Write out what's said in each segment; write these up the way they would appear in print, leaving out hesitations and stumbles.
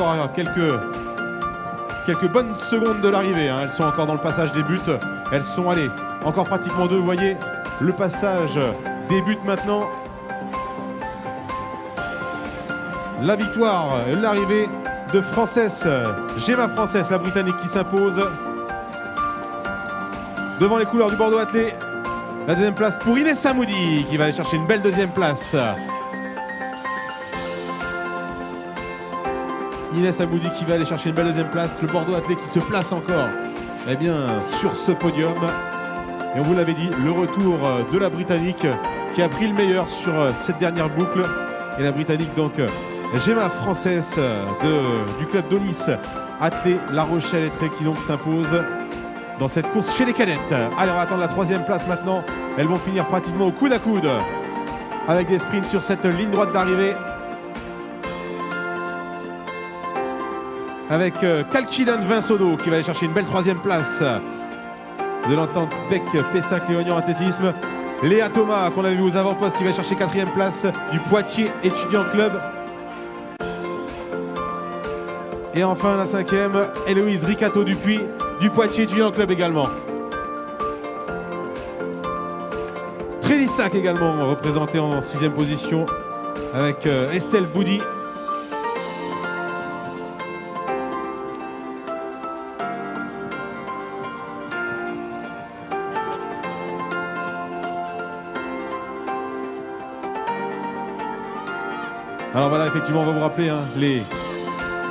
encore quelques bonnes secondes de l'arrivée. Hein. Elles sont encore dans le passage des buts. Elles sont allées encore pratiquement deux. Vous voyez, le passage des buts maintenant. La victoire, l'arrivée de Frances, Gemma Frances, la Britannique qui s'impose devant les couleurs du Bordeaux Athlé. La deuxième place pour Inès Amoudi qui va aller chercher une belle deuxième place. Inès Amoudi qui va aller chercher une belle deuxième place. Le Bordeaux Athlé qui se place encore sur ce podium. Et on vous l'avait dit, le retour de la Britannique qui a pris le meilleur sur cette dernière boucle. Et la Britannique donc Gemma Frances du club d'Onis Athlé La Rochelle-Lettré qui donc s'impose dans cette course chez les cadettes. Allez, on va attendre la troisième place maintenant. Elles vont finir pratiquement au coude à coude avec des sprints sur cette ligne droite d'arrivée. Avec Kalkilan Vinsodo qui va aller chercher une belle troisième place de l'entente Pessac-Léognan Athlétisme. Léa Thomas qu'on a vu aux avant-postes qui va chercher quatrième place du Poitiers Étudiant Club. Et enfin la cinquième, Héloïse Ricato Dupuis du Poitiers Étudiant Club également. Trélissac également représenté en sixième position avec Estelle Boudy. Alors voilà, effectivement, on va vous rappeler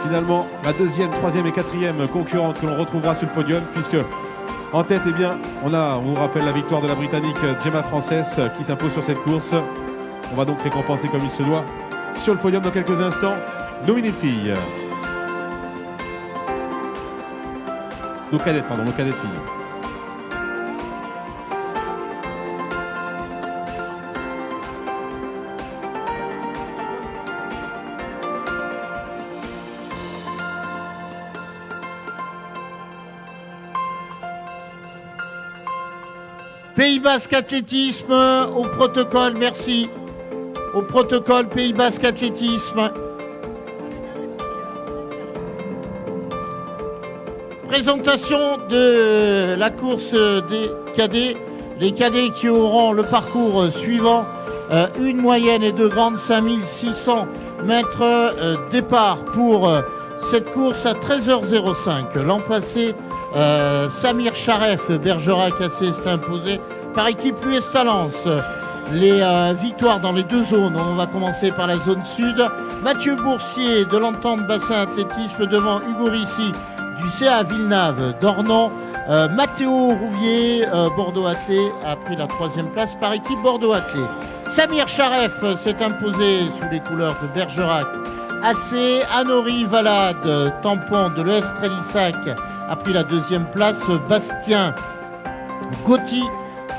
finalement la deuxième, troisième et quatrième concurrente que l'on retrouvera sur le podium, puisque en tête, on vous rappelle la victoire de la Britannique Gemma Frances qui s'impose sur cette course. On va donc récompenser comme il se doit sur le podium dans quelques instants nos mini-filles. Nos cadettes filles. Pays Basque Athlétisme au protocole, merci. Au protocole Pays Basque Athlétisme. Présentation de la course des cadets. Les cadets qui auront le parcours suivant. Une moyenne et deux grandes, 5600 mètres départ pour cette course à 13h05. L'an passé, Samir Charef, Bergerac s'est imposé par équipe l'US Talence. Les victoires dans les deux zones. On va commencer par la zone sud. Mathieu Boursier de l'entente bassin athlétisme devant Hugo Ricci du CA Villeneuve d'Ornon. Mathéo Rouvier, Bordeaux Athlé, a pris la troisième place par équipe Bordeaux Athlé. Samir Charef s'est imposé sous les couleurs de Bergerac. AC, Anori Valade, tampon de l'ES Trélissac, a pris la deuxième place. Bastien Gauthier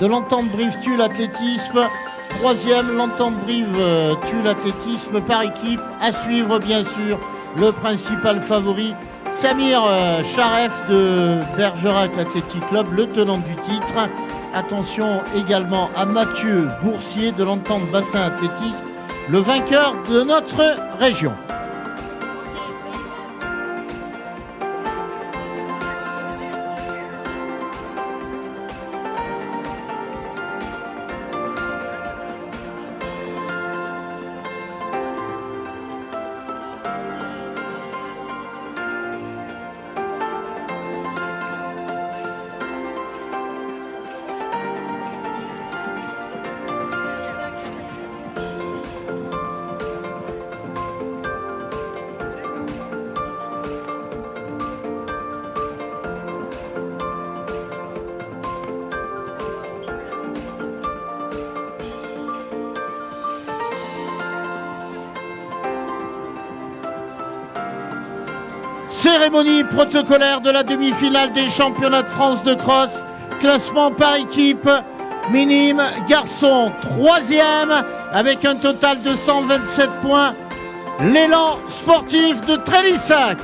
de l'entente Brive-Tulle Athlétisme. Troisième, l'entente Brive-Tulle Athlétisme par équipe. À suivre, bien sûr, le principal favori, Samir Charef de Bergerac Athletic Club, le tenant du titre. Attention également à Mathieu Boursier de l'entente Bassin Athlétisme, le vainqueur de notre région. Cérémonie protocolaire de la demi-finale des championnats de France de cross. Classement par équipe. Minime, garçon, troisième avec un total de 127 points. L'élan sportif de Trélissac.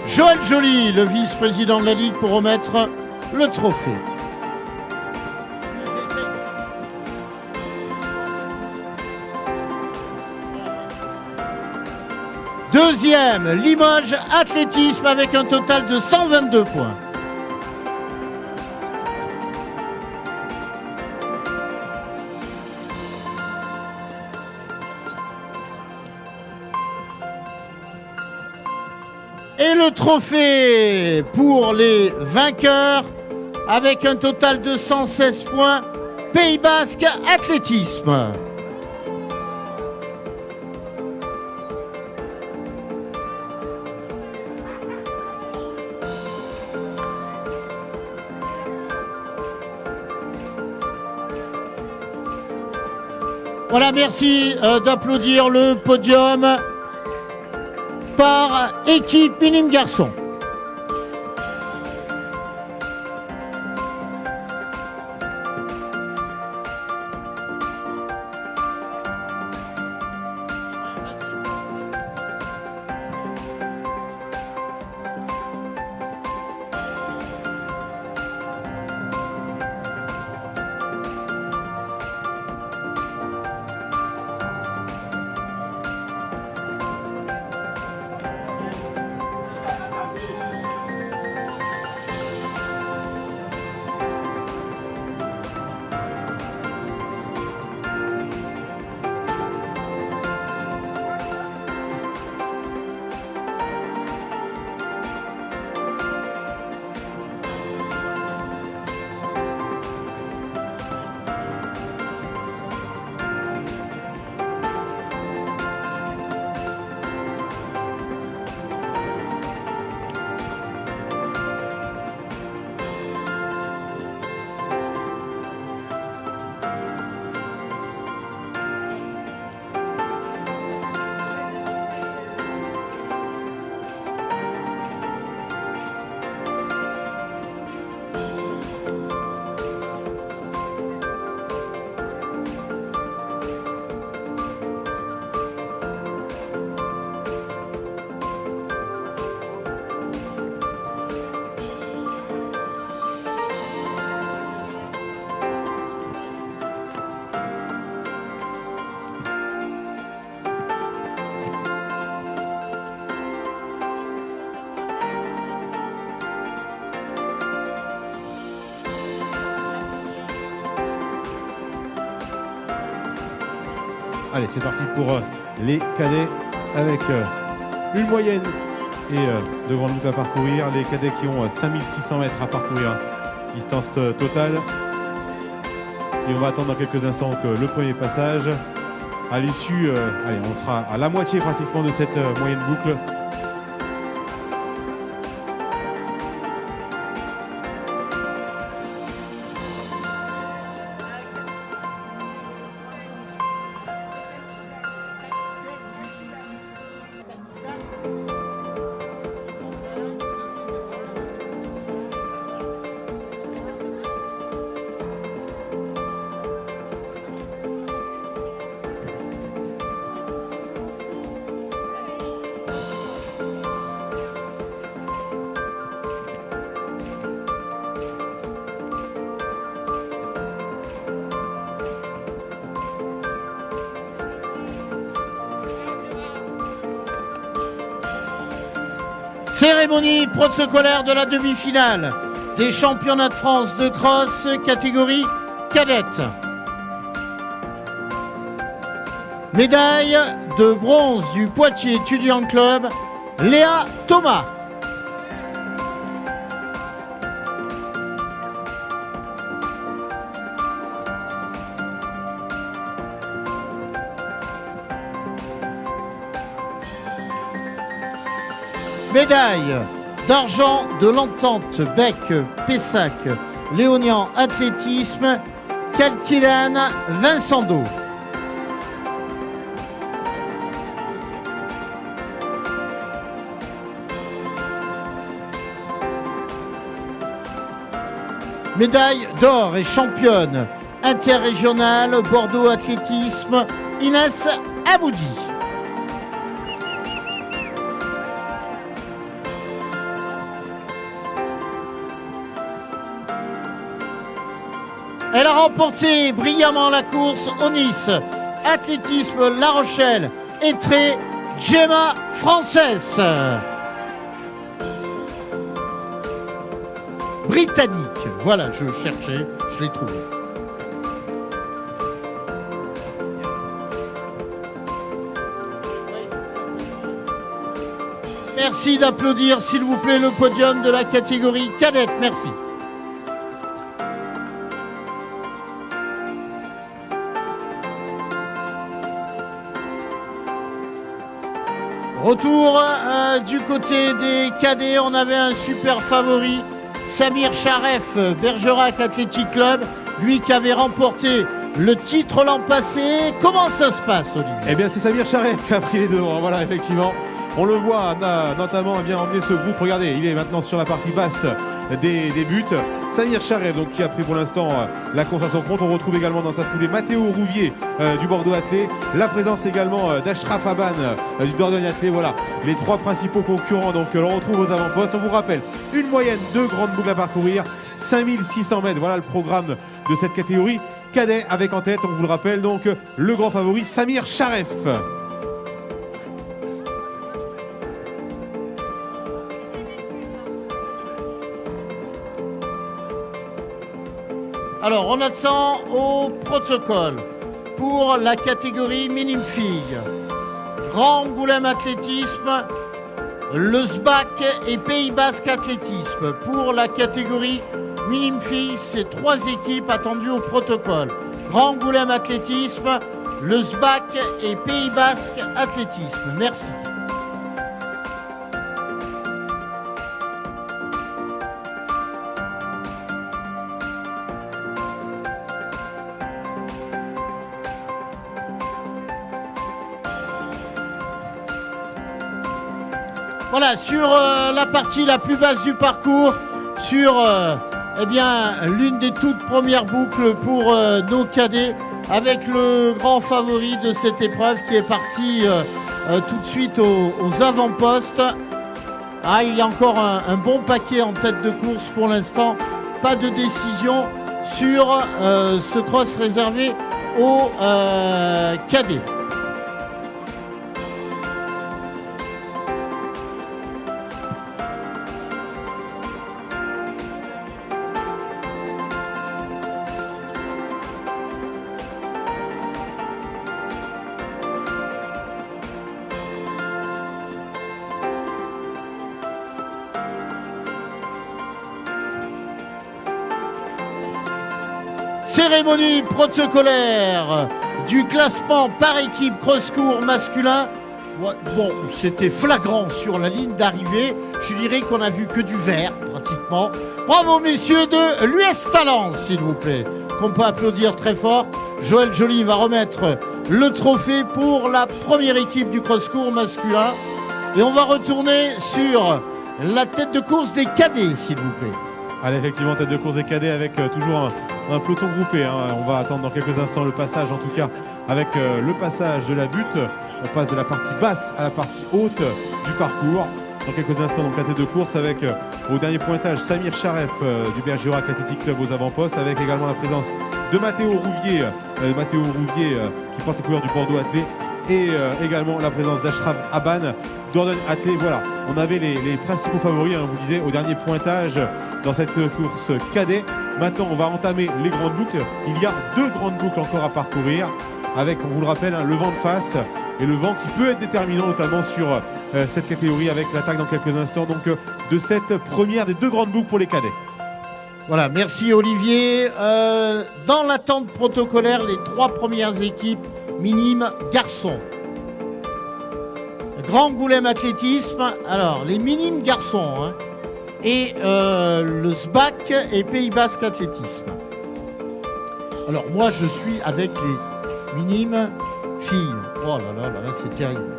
Joël Joly, le vice-président de la Ligue, pour remettre le trophée. Deuxième, Limoges Athlétisme avec un total de 122 points. Et le trophée pour les vainqueurs avec un total de 116 points, Pays Basque Athlétisme. Voilà, merci d'applaudir le podium par équipe minime garçon. Allez, c'est parti pour les cadets avec une moyenne et de grandes routes à parcourir. Les cadets qui ont 5600 mètres à parcourir, distance totale. Et on va attendre dans quelques instants que le premier passage. À l'issue, allez, on sera à la moitié pratiquement de cette moyenne boucle. Cérémonie protocolaire de la demi-finale des championnats de France de cross catégorie cadette. Médaille de bronze du Poitiers Étudiant Club, Léa Thomas. Médaille d'argent de l'entente Bec-Pessac Léonian Athlétisme, Calquilane Vincendo. Médaille d'or et championne interrégionale Bordeaux Athlétisme, Inès Aboudi. Elle a remporté brillamment la course au Nice, Athlétisme La Rochelle, Étré, Gemma Frances. Britannique, voilà, je cherchais, je l'ai trouvé. Merci d'applaudir, s'il vous plaît, le podium de la catégorie cadette. Merci. Retour du côté des cadets, on avait un super favori, Samir Charef, Bergerac Athletic Club, lui qui avait remporté le titre l'an passé. Comment ça se passe, Olivier? Eh bien, c'est Samir Charef qui a pris les devants, voilà, effectivement. On le voit notamment bien emmener ce groupe. Regardez, il est maintenant sur la partie basse des buts. Samir Charef, donc, qui a pris pour l'instant la course à son compte. On retrouve également dans sa foulée Mathéo Rouvier du Bordeaux Athlé. La présence également d'Ashraf Aban du Dordogne Athlé. Voilà, les trois principaux concurrents. Donc, on retrouve aux avant-postes. On vous rappelle, une moyenne de grandes boucles à parcourir, 5600 mètres. Voilà le programme de cette catégorie cadet avec en tête, on vous le rappelle, donc le grand favori Samir Charef. Alors, on attend au protocole pour la catégorie minime filles. Grand Angoulême Athlétisme, le SBAC et Pays Basque Athlétisme. Pour la catégorie minime filles, c'est 3 équipes attendues au protocole. Grand Angoulême Athlétisme, le SBAC et Pays Basque Athlétisme. Merci. Voilà, sur la partie la plus basse du parcours, sur eh bien, l'une des toutes premières boucles pour nos cadets, avec le grand favori de cette épreuve qui est parti tout de suite aux avant-postes. Ah, il y a encore un bon paquet en tête de course pour l'instant. Pas de décision sur ce cross réservé aux cadets. Cérémonie protocolaire du classement par équipe cross-court masculin. Bon, c'était flagrant sur la ligne d'arrivée. Je dirais qu'on a vu que du vert, pratiquement. Bravo, messieurs de l'US Talent, s'il vous plaît, qu'on peut applaudir très fort. Joël Joly va remettre le trophée pour la première équipe du cross-court masculin. Et on va retourner sur la tête de course des cadets, s'il vous plaît. Allez, effectivement, tête de course des cadets avec toujours un peloton groupé. On va attendre dans quelques instants le passage, en tout cas avec le passage de la butte. On passe de la partie basse à la partie haute du parcours. Dans quelques instants, donc la tête de course avec au dernier pointage Samir Charef du Bergerac Athletic Club aux avant-postes, avec également la présence de Mathéo Rouvier, qui porte les couleurs du Bordeaux Athlé, et également la présence d'Ashraf Aban, Dordogne Athlé. Voilà, on avait les principaux favoris, on vous disait, au dernier pointage dans cette course cadet. Maintenant, on va entamer les grandes boucles. Il y a 2 grandes boucles encore à parcourir, avec, on vous le rappelle, le vent de face et le vent qui peut être déterminant, notamment sur cette catégorie, avec l'attaque dans quelques instants, donc de cette première des 2 grandes boucles pour les cadets. Voilà, merci Olivier. Dans l'attente protocolaire, les 3 premières équipes minimes garçons. Grand Angoulême Athlétisme, alors les minimes garçons, et le SBAC et Pays Basque Athlétisme. Alors moi je suis avec les minimes filles. Oh là là là, c'est terrible.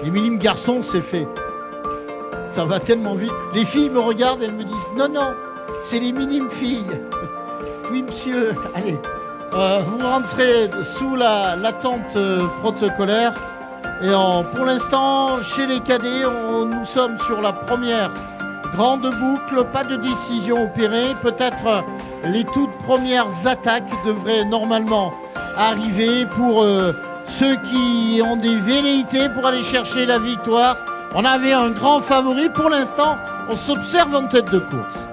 Les minimes garçons, c'est fait. Ça va tellement vite. Les filles me regardent, elles me disent non, non, c'est les minimes filles. Oui monsieur, allez. Vous rentrez sous l'attente protocolaire. Et pour l'instant, chez les cadets, nous sommes sur la première grande boucle, pas de décision opérée. Peut-être les toutes premières attaques devraient normalement arriver pour ceux qui ont des velléités pour aller chercher la victoire. On avait un grand favori. Pour l'instant, on s'observe en tête de course.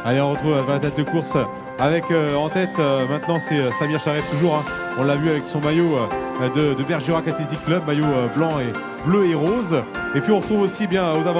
Allez, on retrouve la tête de course avec en tête maintenant c'est Samir Charef toujours. Hein. On l'a vu avec son maillot de Bergerac Athletic Club, maillot blanc et bleu et rose. Et puis on retrouve aussi bien aux avantages